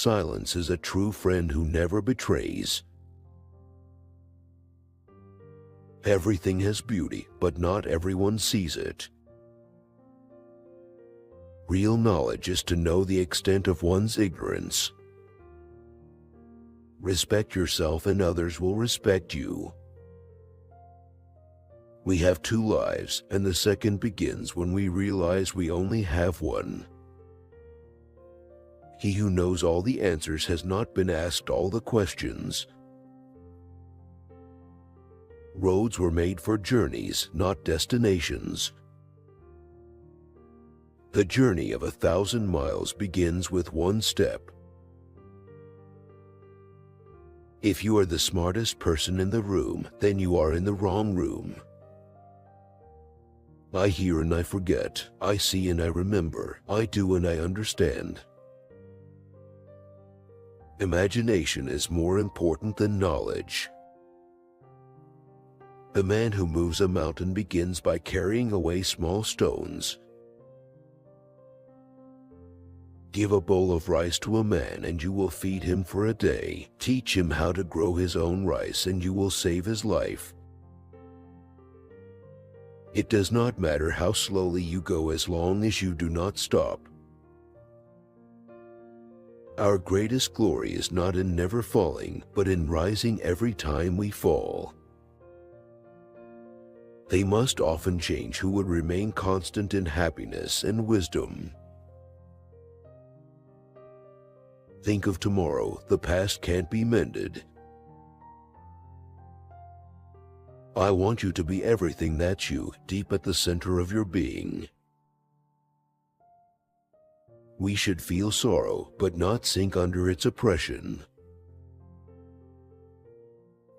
silence is a true friend who never betrays. Everything has beauty, but not everyone sees it. Real knowledge is to know the extent of one's ignorance. Respect yourself and others will respect you. We have two lives, and the second begins when we realize we only have one. He who knows all the answers has not been asked all the questions. Roads were made for journeys, not destinations. The journey of 1,000 miles begins with one step. If you are the smartest person in the room, then you are in the wrong room. I hear and I forget, I see and I remember, I do and I understand. Imagination is more important than knowledge. The man who moves a mountain begins by carrying away small stones. Give a bowl of rice to a man and you will feed him for a day. Teach him how to grow his own rice and you will save his life. It does not matter how slowly you go as long as you do not stop. Our greatest glory is not in never falling, but in rising every time we fall. They must often change who would remain constant in happiness and wisdom. Think of tomorrow, the past can't be mended. I want you to be everything that's you, deep at the center of your being. We should feel sorrow, but not sink under its oppression.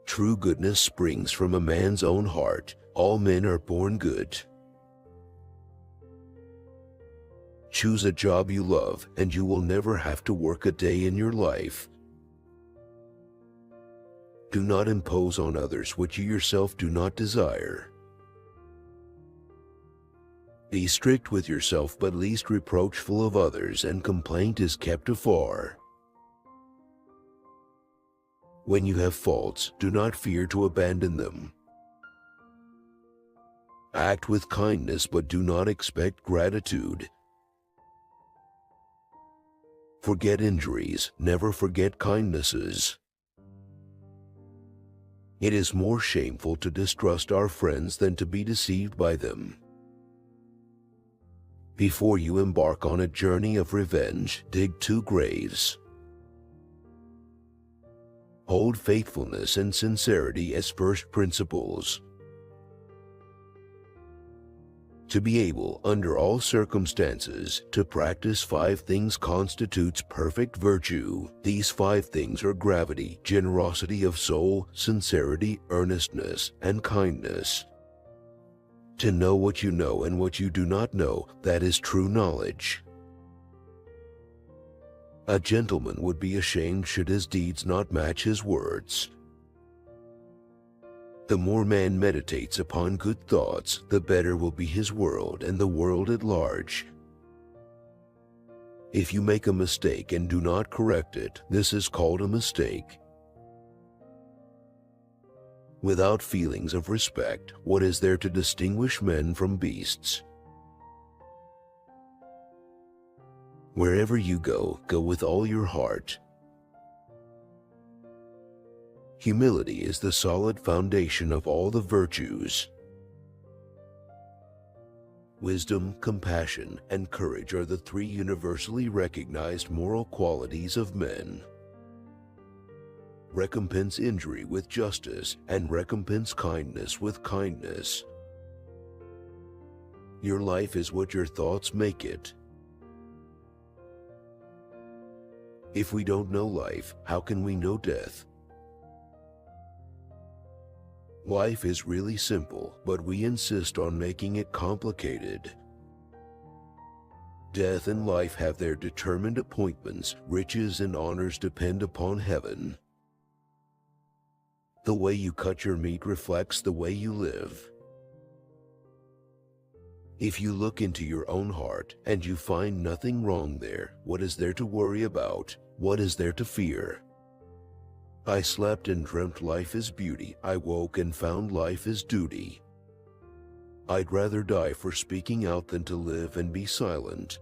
True goodness springs from a man's own heart. All men are born good. Choose a job you love, and you will never have to work a day in your life. Do not impose on others what you yourself do not desire. Be strict with yourself but least reproachful of others, and complaint is kept afar. When you have faults, do not fear to abandon them. Act with kindness but do not expect gratitude. Forget injuries, never forget kindnesses. It is more shameful to distrust our friends than to be deceived by them. Before you embark on a journey of revenge, dig 2 graves. Hold faithfulness and sincerity as first principles. To be able, under all circumstances, to practice 5 things constitutes perfect virtue. These 5 things are gravity, generosity of soul, sincerity, earnestness, and kindness. To know what you know and what you do not know, that is true knowledge. A gentleman would be ashamed should his deeds not match his words. The more man meditates upon good thoughts, the better will be his world and the world at large. If you make a mistake and do not correct it, this is called a mistake. Without feelings of respect, what is there to distinguish men from beasts? Wherever you go, go with all your heart. Humility is the solid foundation of all the virtues. Wisdom, compassion, and courage are the 3 universally recognized moral qualities of men. Recompense injury with justice, and recompense kindness with kindness. Your life is what your thoughts make it. If we don't know life, how can we know death? Life is really simple, but we insist on making it complicated. Death and life have their determined appointments. Riches and honors depend upon heaven. The way you cut your meat reflects the way you live. If you look into your own heart and you find nothing wrong there, what is there to worry about? What is there to fear? I slept and dreamt life is beauty. I woke and found life is duty. I'd rather die for speaking out than to live and be silent.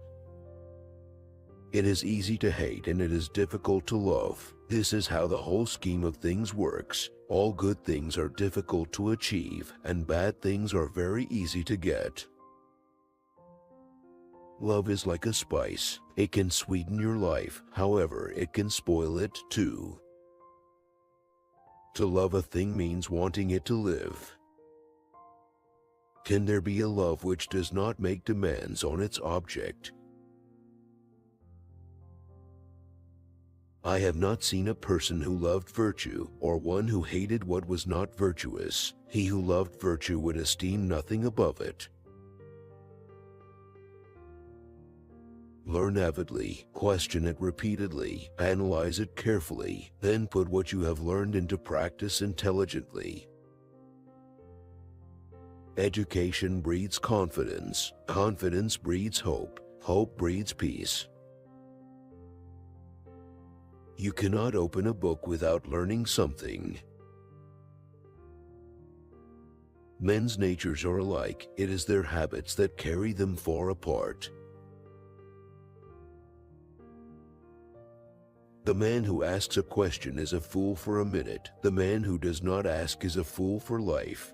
It is easy to hate and it is difficult to love. This is how the whole scheme of things works. All good things are difficult to achieve and bad things are very easy to get. Love is like a spice. It can sweeten your life, however, it can spoil it too. To love a thing means wanting it to live. Can there be a love which does not make demands on its object? I have not seen a person who loved virtue, or one who hated what was not virtuous. He who loved virtue would esteem nothing above it. Learn avidly, question it repeatedly, analyze it carefully, then put what you have learned into practice intelligently. Education breeds confidence, confidence breeds hope, hope breeds peace. You cannot open a book without learning something. Men's natures are alike, it is their habits that carry them far apart. The man who asks a question is a fool for a minute. The man who does not ask is a fool for life.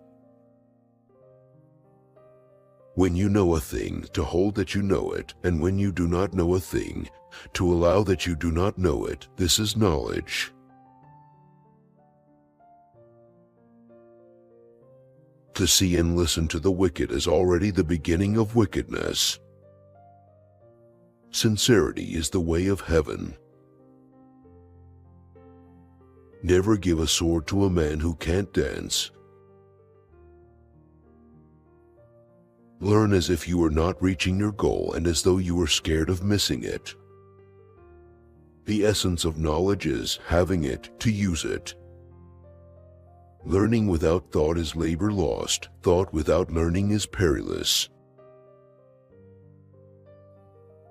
When you know a thing, to hold that you know it, and when you do not know a thing, to allow that you do not know it, this is knowledge. To see and listen to the wicked is already the beginning of wickedness. Sincerity is the way of heaven. Never give a sword to a man who can't dance. Learn as if you were not reaching your goal and as though you were scared of missing it. The essence of knowledge is having it to use it. Learning without thought is labor lost. Thought without learning is perilous.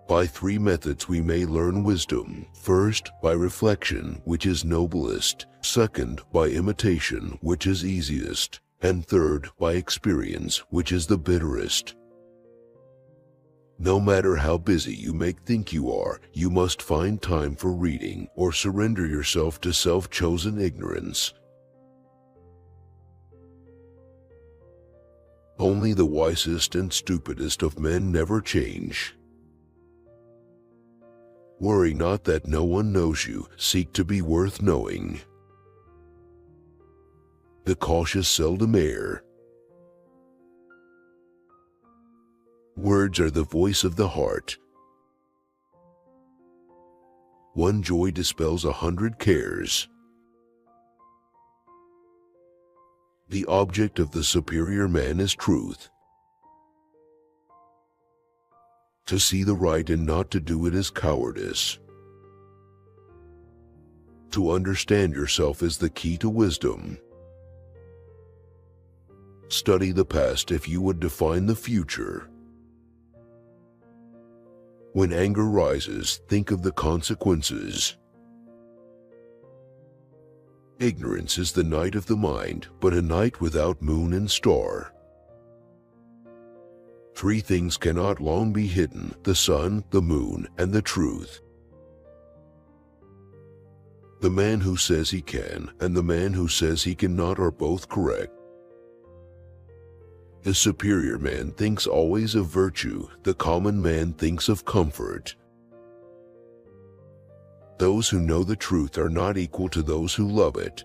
By three methods we may learn wisdom. First, by reflection, which is noblest. Second, by imitation, which is easiest. And third, by experience, which is the bitterest. No matter how busy you may think you are, you must find time for reading, or surrender yourself to self-chosen ignorance. Only the wisest and stupidest of men never change. Worry not that no one knows you, seek to be worth knowing. The cautious seldom err. Words are the voice of the heart. One joy dispels 100 cares. The object of the superior man is truth. To see the right and not to do it is cowardice. To understand yourself is the key to wisdom. Study the past if you would define the future. When anger rises, think of the consequences. Ignorance is the night of the mind, but a night without moon and star. Three things cannot long be hidden: the sun, the moon, and the truth. The man who says he can and the man who says he cannot are both correct. The superior man thinks always of virtue, the common man thinks of comfort. Those who know the truth are not equal to those who love it.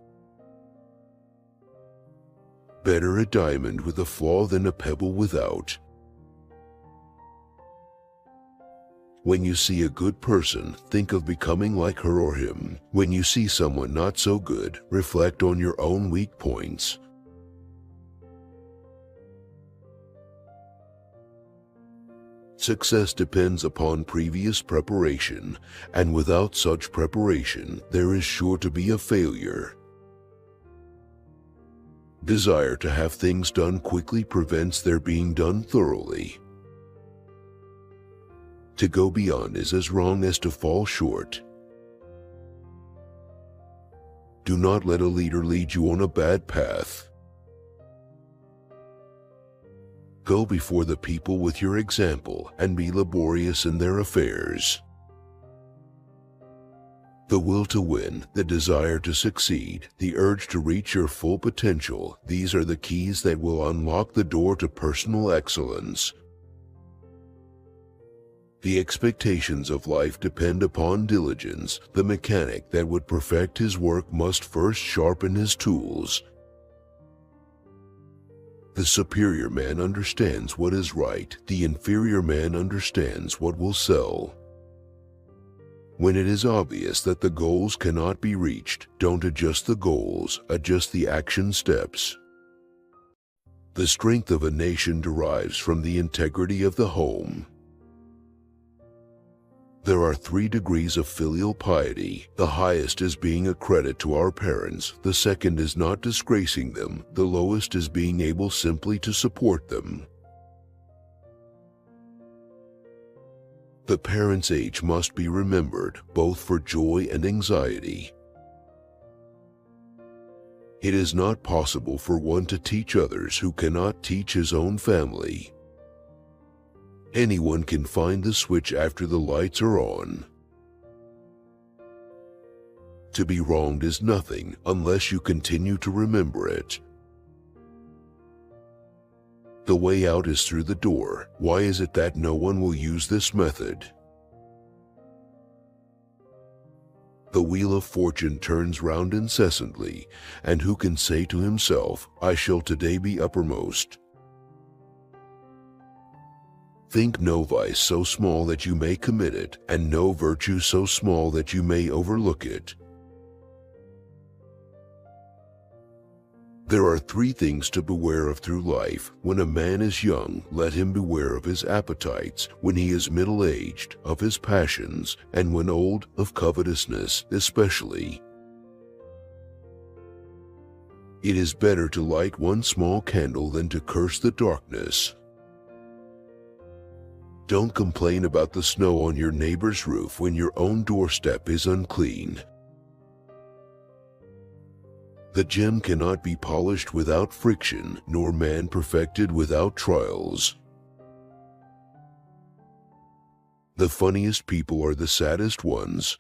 Better a diamond with a flaw than a pebble without. When you see a good person, think of becoming like her or him. When you see someone not so good, reflect on your own weak points. Success depends upon previous preparation, and without such preparation, there is sure to be a failure. Desire to have things done quickly prevents their being done thoroughly. To go beyond is as wrong as to fall short. Do not let a leader lead you on a bad path. Go before the people with your example and be laborious in their affairs. The will to win, the desire to succeed, the urge to reach your full potential, these are the keys that will unlock the door to personal excellence. The expectations of life depend upon diligence. The mechanic that would perfect his work must first sharpen his tools. The superior man understands what is right. The inferior man understands what will sell. When it is obvious that the goals cannot be reached, don't adjust the goals, adjust the action steps. The strength of a nation derives from the integrity of the home. There are 3 degrees of filial piety. The highest is being a credit to our parents. The second is not disgracing them. The lowest is being able simply to support them. The parent's age must be remembered, both for joy and anxiety. It is not possible for one to teach others who cannot teach his own family. Anyone can find the switch after the lights are on. To be wronged is nothing unless you continue to remember it. The way out is through the door. Why is it that no one will use this method? The wheel of fortune turns round incessantly, and who can say to himself, I shall today be uppermost? Think no vice so small that you may commit it, and no virtue so small that you may overlook it. There are 3 things to beware of through life. When a man is young, let him beware of his appetites. When he is middle-aged, of his passions, and when old, of covetousness, especially. It is better to light one small candle than to curse the darkness. Don't complain about the snow on your neighbor's roof when your own doorstep is unclean. The gem cannot be polished without friction, nor man perfected without trials. The funniest people are the saddest ones.